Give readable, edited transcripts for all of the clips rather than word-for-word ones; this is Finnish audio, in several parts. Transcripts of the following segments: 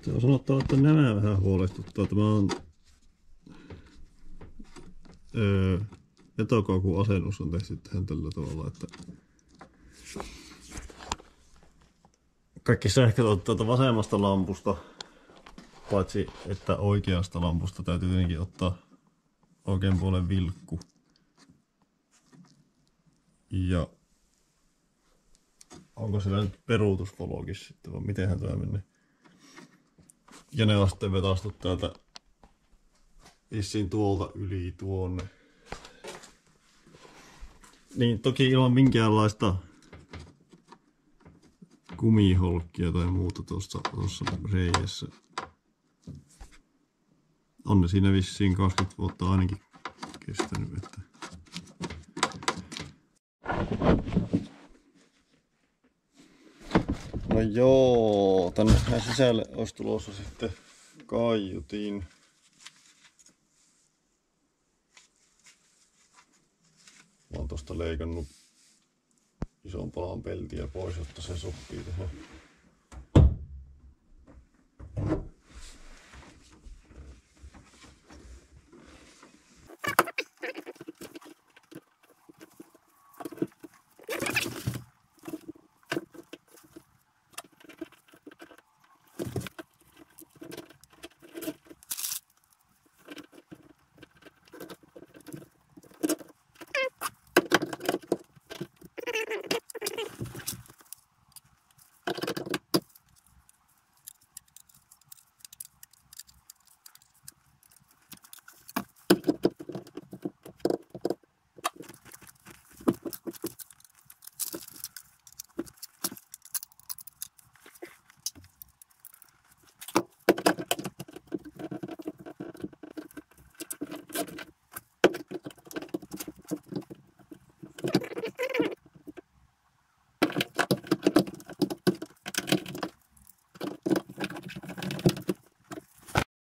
Se on sanottava, että nämä vähän huolestuttaa. Tämä on vetokaukun asennus on tehty tähän tällä tavalla, että kaikki sähköt ottaa vasemmasta lampusta, paitsi että oikeasta lampusta täytyy tietenkin ottaa oikean puolen vilkku. Ja onko siellä nyt peruutusvologis sitten, vai mitenhän tämä menee? Ja ne on sitten vetastu täältä vissiin tuolta yli tuonne. Niin toki ilman minkäänlaista kumiholkkia tai muuta tuossa reijässä. On ne siinä vissiin 20 vuotta ainakin kestänyt. Että no joo, tänne sisälle olisi tulossa sitten kaiutin. Mä oon tosta leikannut ison palan peltiä pois, jotta se sopii tähän.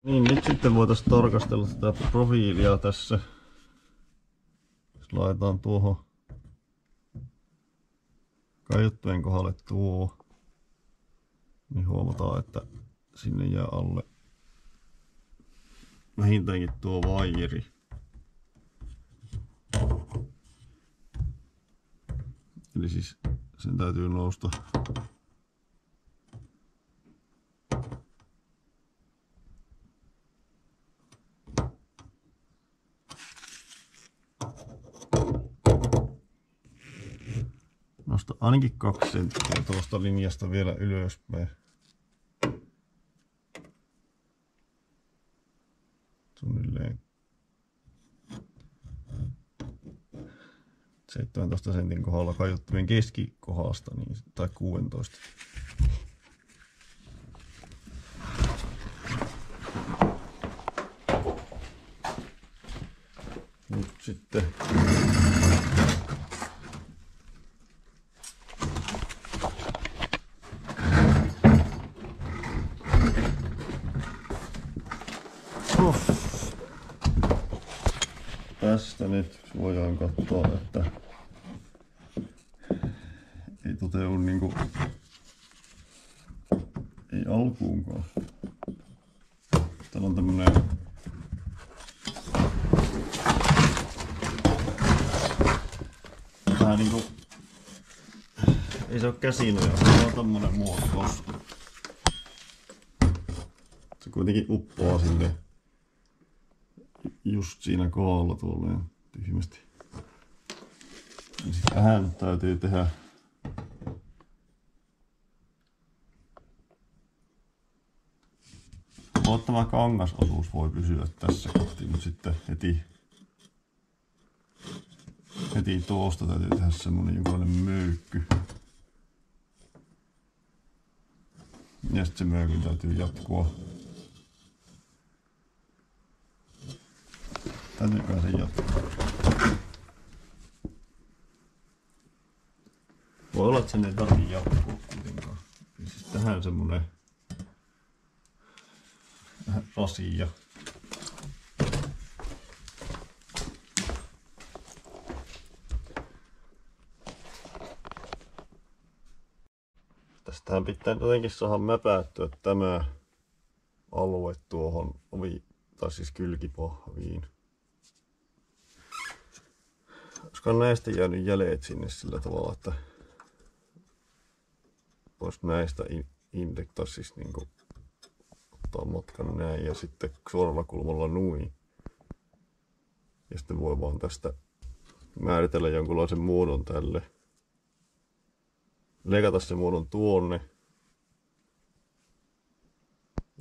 Niin, nyt sitten voitaisiin tarkastella tätä profiilia tässä. Jos laitetaan tuohon kaiuttujen kohdalle tuo, niin huomataan, että sinne jää alle vähintäänkin tuo vaijeri. Eli siis sen täytyy nousta ainakin 2 senttiä tuosta linjasta vielä ylöspäin. Suunnilleen 17 sentin kohdalla kaiuttimien keskikohdasta, niin, tai 16. Nyt sitten tästä nyt voidaan katsoa, että ei toteudu niinku, ei alkuunkaan. Täällä on tämmönen vähän niinku, ei se oo käsinoja, se on tämmönen muoto tossa. Se kuitenkin uppoaa sinne just siinä kohdalla tuolleen tyhmästi. Ja sit tähän täytyy tehdä tämä kangasosuus voi pysyä tässä kohti, mutta sitten heti tuosta täytyy tehdä semmonen jonkinlainen möykky. Ja sitten se möykky täytyy jatkua. Täytyykö se jatkuu? Voi olla, että sen ei tarvitse jatkuu kuitenkaan. Ja siis tähän semmonen rasia. Tästähän pitää jotenkin saada mäpäyttyä tämä alue tuohon tai siis kylkipahviin. Olisikohan näistä jäänyt jäljet sinne sillä tavalla, että vois näistä indektaa siis niinku ottaa matkan näin ja sitten suoralla kulmalla nuin. Ja sitten voi vaan tästä määritellä jonkunlaisen muodon tälle. Leikata se muodon tuonne.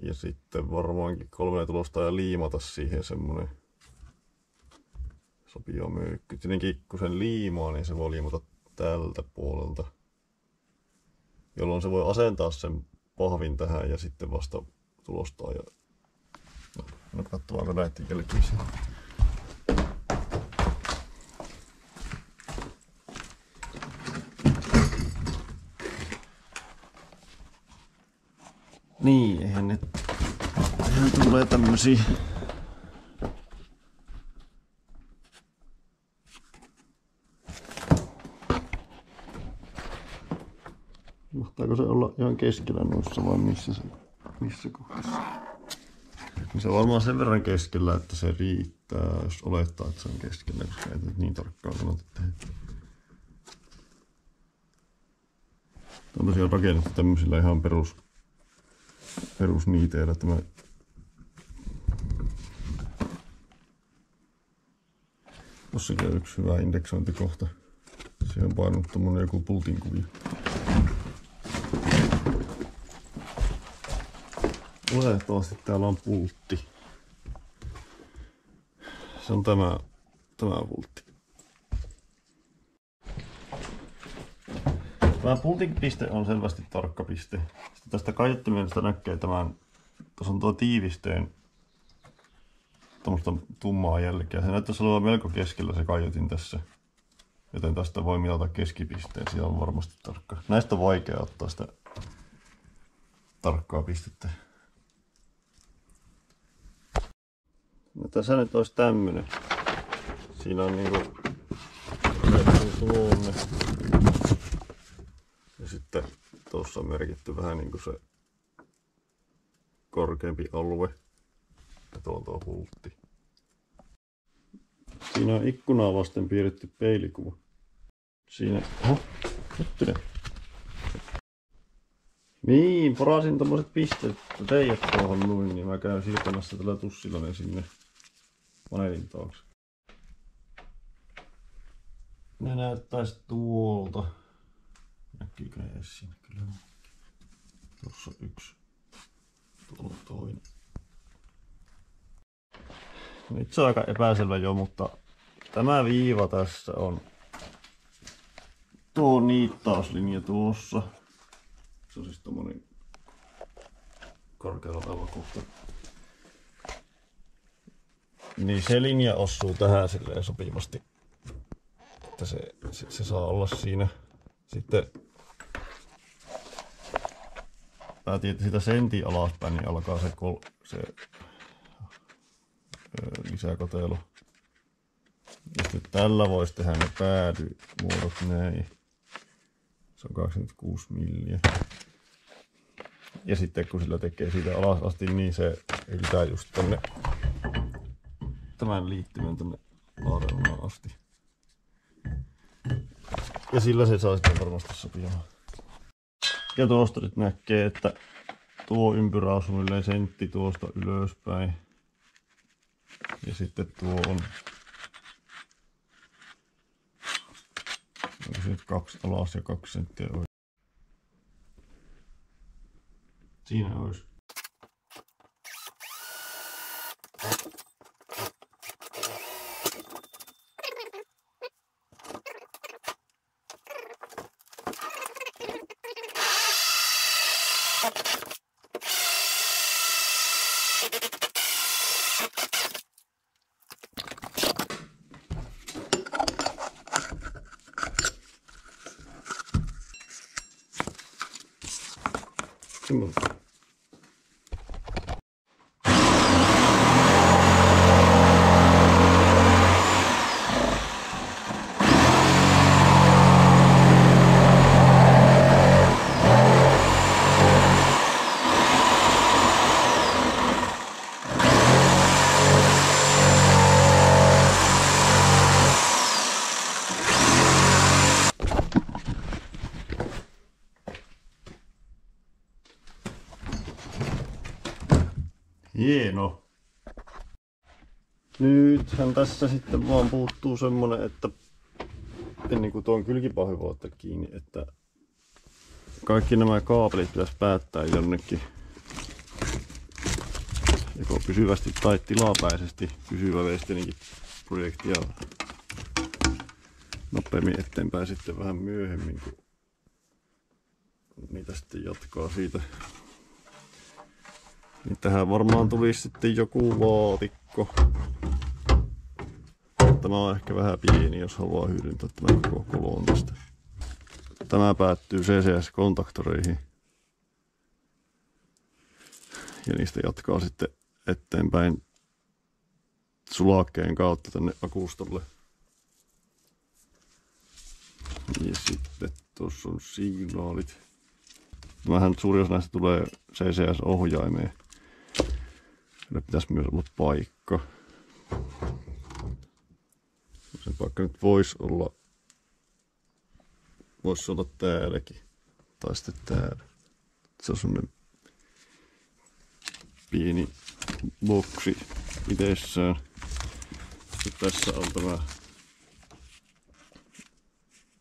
Ja sitten varmaankin 3 tulosta ja liimata siihen semmonen sopiva möykky. Tietenkin kun sen liimaa, niin se voi liimata tältä puolelta. Jolloin se voi asentaa sen pahvin tähän ja sitten vasta tulostaa. Ja no katsotaanko näitä jälkiisiä. Niin, eihän tulee tämmösiä. Mahtaako se olla ihan keskellä noissa vai missä kohdassa? Se on varmaan sen verran keskellä, että se riittää, jos olettaa, että se on keskellä, koska ei nyt niin tarkkaan kannata tehdä. Tämä on tosiaan rakennettu tämmöisillä ihan perusniiteillä tämä. Tossakin on yksi hyvä indeksointikohta. Siihen on painunut tommonen joku pultin kuvio. Oletettavasti täällä on pultti. Se on tämä pultti. Tämä pultin piste on selvästi tarkka piste. Sitten tästä kaiuttimesta näkee tämän, tuossa on tuo tiivisteen tuommoista tummaa jälkeä. Se näyttäisi olevan melko keskellä se kaiutin tässä. Joten tästä voi mitata keskipisteen, siitä on varmasti tarkka. Näistä on vaikea ottaa sitä tarkkaa pistettä. No tässä nyt olisi tämmönen. Siinä on niinku tuonne. Ja sitten tuossa on merkitty vähän niinku se korkeampi alue. Ja tuolla on tuo pultti. Siinä on ikkunaa vasten piirretty peilikuva. Siinä, hetkinen. Niin, porasin tommoset pisteet teijät tuohon noin, niin mä käyn silpomassa tällä tussilla ne sinne paneelin taakse. Ne näyttäis tuolta. Näkyykö ne edes siinä? Kyllä. Tuossa yksi. Tuolla toinen. Nyt se on aika epäselvä jo, mutta tämä viiva tässä on tuo niittauslinja tuossa. Se on siis tommonen korkealla oleva kohta. Niin se linja osuu tähän silleen sopivasti, että se saa olla siinä. Sitten päätin, että siitä sentin alaspäin niin alkaa se lisäkotelo. Ja sitten tällä voisi tehdä ne päädymuodot näin. Se on 26 milliä. Ja sitten kun sillä tekee siitä alas asti, niin se yltää just tänne tämän liittymän tänne laareunaan asti. Ja sillä se saa sitten varmasti sopivaa. Ja tuosta nyt näkee, että tuo ympyrä on suunnilleen sentti tuosta ylöspäin. Ja sitten tuo on se nyt 2 alas ja 2 senttiä oikein. Siinä olisi. Hieno. Nythän tässä sitten vaan puuttuu semmonen, että ennen kuin tuon kylkipahvi voi ottaa kiinni, että kaikki nämä kaapelit pitäisi päättää jonnekin joko pysyvästi tai tilapäisesti pysyvä Westeninkin projekti ja nopeammin eteenpäin sitten vähän myöhemmin, kun niitä sitten jatkaa siitä. Niin tähän varmaan tulisi sitten joku laatikko. Tämä on ehkä vähän pieni, jos haluaa hyödyntää tämän koko kolon tästä. Tämä päättyy CCS-kontaktoreihin. Ja niistä jatkaa sitten eteenpäin sulakkeen kautta tänne akustolle. Ja sitten tuossa on signaalit. Tämähän suuri osa näistä tulee CCS-ohjaimeen. Sillä pitäisi myös olla paikka. Sen paikka nyt voisi olla täälläkin. Tai sitten täällä. Se on semmonen pieni boksi itsessään. Sitten tässä on tämä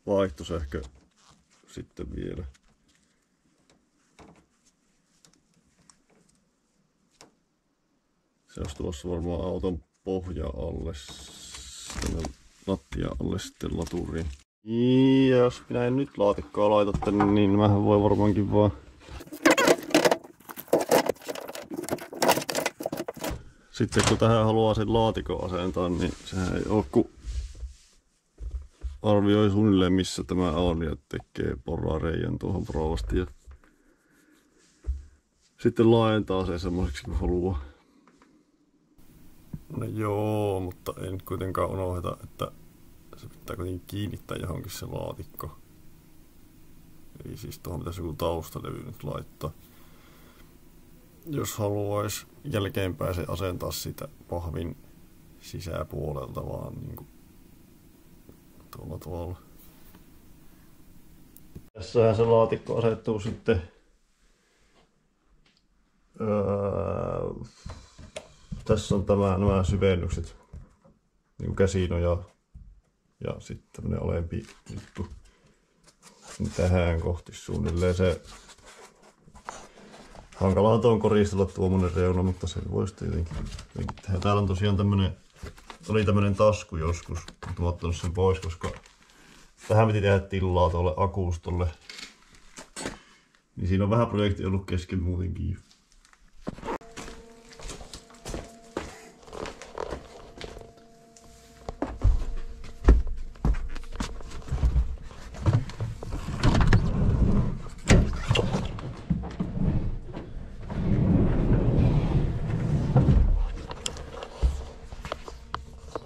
vaihtosähkö sitten vielä. Se olisi tulossa varmaan auton pohja alle, tänne lattia alle sitten laturiin. Ja jos minä en nyt laatikkoa laita tänne, niin mähän voi varmaankin vaan sitten kun tähän haluaa sen laatikon asentaa, niin sehän ei oo kun arvioi suunnilleen missä tämä on ja tekee porareijan tuohon provasti ja sitten laajentaa se semmoiseksi kun haluaa. No joo, mutta en kuitenkaan unohda, että se pitää kuitenkin kiinnittää johonkin se laatikko. Eli siis tuohon pitäisi joku taustalevy nyt laittaa. Jos haluaisi jälkeenpäin se asentaa sitä pahvin sisäpuolelta vaan niinku tuolla tavalla. Tässähän se laatikko asettuu sitten tässä on nämä syvennykset, niin käsinoja ja sitten tämmönen alempi juttu tähän kohti suunnilleen. Se hankalaa tuon koristella tuommoinen reuna, mutta se voi sitten jotenkin tehdä. Täällä on tosiaan oli tämmönen tasku joskus, mutta mä oon ottanut sen pois, koska tähän piti tehdä tilaa tuolle akustolle. Niin siinä on vähän projekti ollut kesken muutenkin.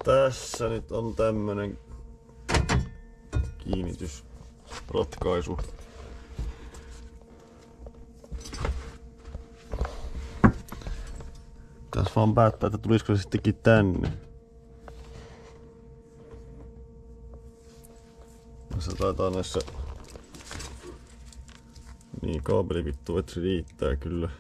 Tässä nyt on tämmönen kiinnitysratkaisu. Tässä vaan päättää, että tulisiko se sittenkin tänne. Tässä taitaa näissä niin kaapelivittu, että se riittää kyllä.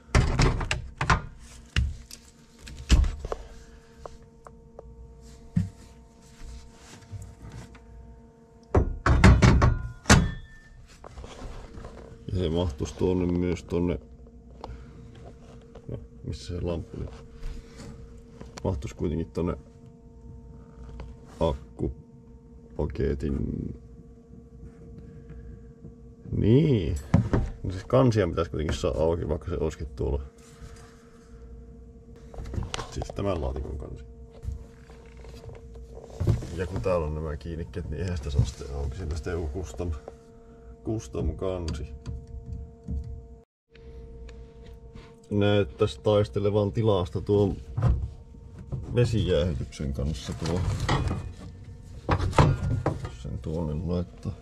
Ja se mahtuisi tuonne myös tonne, no missä se lamppu nyt, mahtuisi kuitenkin tonne akkupaketin, niin, no siis kansia pitäisi kuitenkin saada auki, vaikka se olisikin tuolla, siis tämän laatikon kansi. Ja kun täällä on nämä kiinnikkeet, niin eihän sitä saa sitten auki, sillä sitten joku custom kansi. Näyttäisi taistelevan tilasta tuon vesijäähdytyksen kanssa tuo. Sen tuonne laittaa.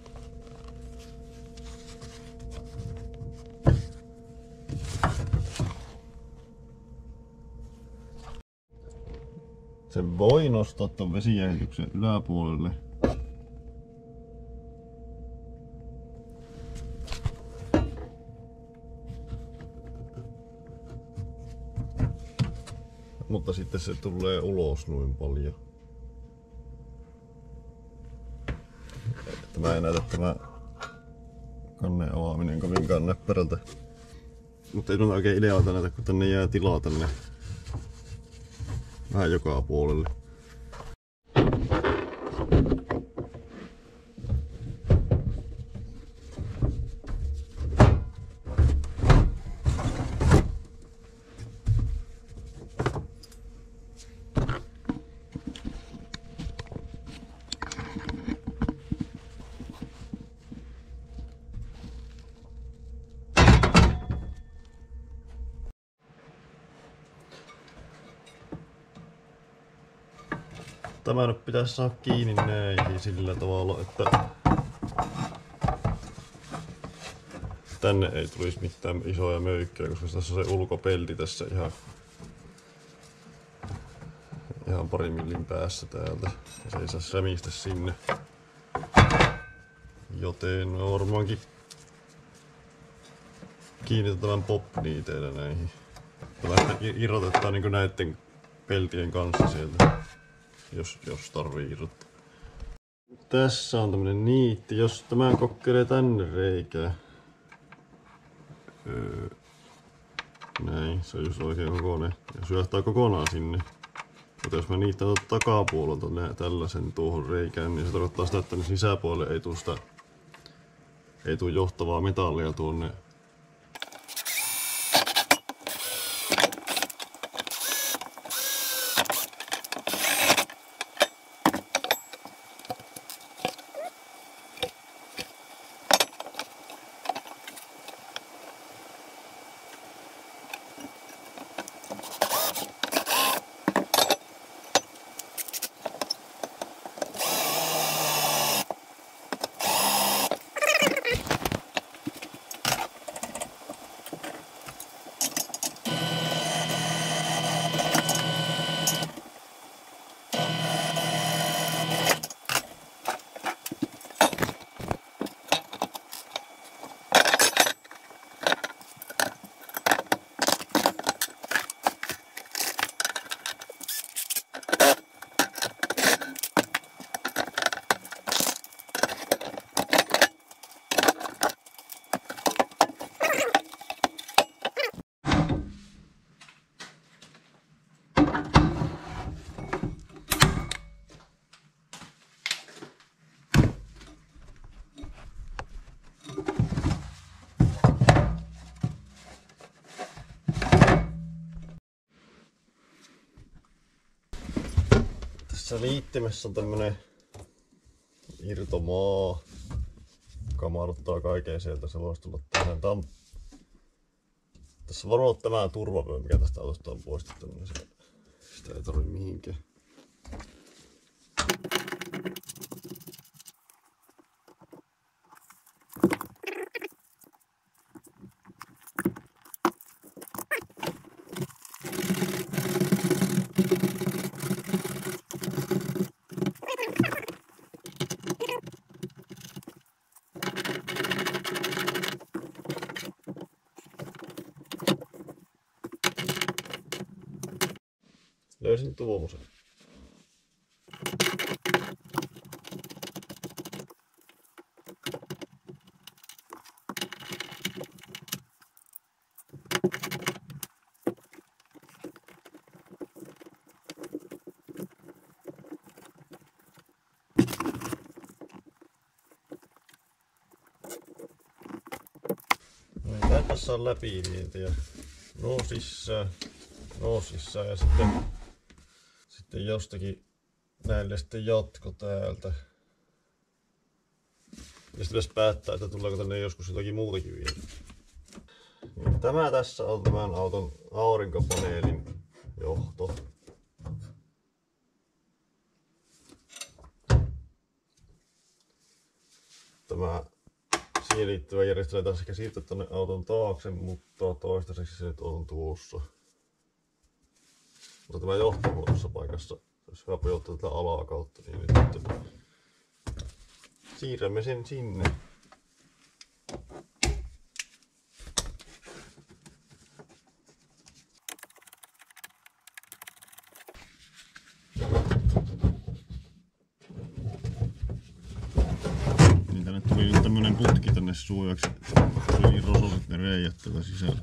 Se voi nostaa tuon vesijäähdytyksen yläpuolelle. mutta sitten se tulee ulos noin paljon. Tämä ei näytä tämä kanneen avaaminen kovinkaan näppärältä. Mutta ei ole oikein ideaalta näitä, kun tänne jää tilaa tänne vähän joka puolelle. Tämä nyt pitäisi saada kiinni näihin sillä tavalla, että tänne ei tulisi mitään isoja möykkyjä, koska tässä on se ulkopelti tässä ihan pari millin päässä täältä. Ja se ei saa sämistä sinne. Joten me varmaankin kiinnitän tämän pop-niiteillä näihin. Tämä irrotetaan niin näiden peltien kanssa sieltä. Jos tarvii irrottaa. Tässä on tämmönen niitti. Jos tämän kokkelee tänne reikään. Näin, se on just oikein kokoinen. Ja syöhtää kokonaan sinne. Mutta jos mä niittän takapuolelta tällaisen tuohon reikään, niin se tarkoittaa sitä, että sisäpuolelle ei tule johtavaa metallia tuonne. Tässä liittimessä on tämmönen irtomaa, joka mahduttaa kaiken sieltä. Se voisi tulla tähän. Tässä on varmaan tämä turvavyö, mikä tästä autosta on poistettu, niin sitä ei tarvitse mihinkään. Löysin tuommoisen. Tässä on läpivientiä. Noo sisään ja sitten jostakin näille sitten jatko täältä. Ja sitten pitäisi päättää, että tuleeko tänne joskus jotakin muutakin vielä. Niin, tämä tässä on tämän auton aurinkopaneelin johto. Tämä siihen liittyvä järjestelmä taas sekä siirtyä tuonne auton taakse, mutta toistaiseksi se nyt on tuossa. Mutta tämä johto on tuossa paikassa. Jos hyvä pojottaa tätä alaa kautta, niin nyt siirrämme sen sinne. tämmönen putki tänne suojaksi. Se oli niin rososet ne reijät tätä sisällä.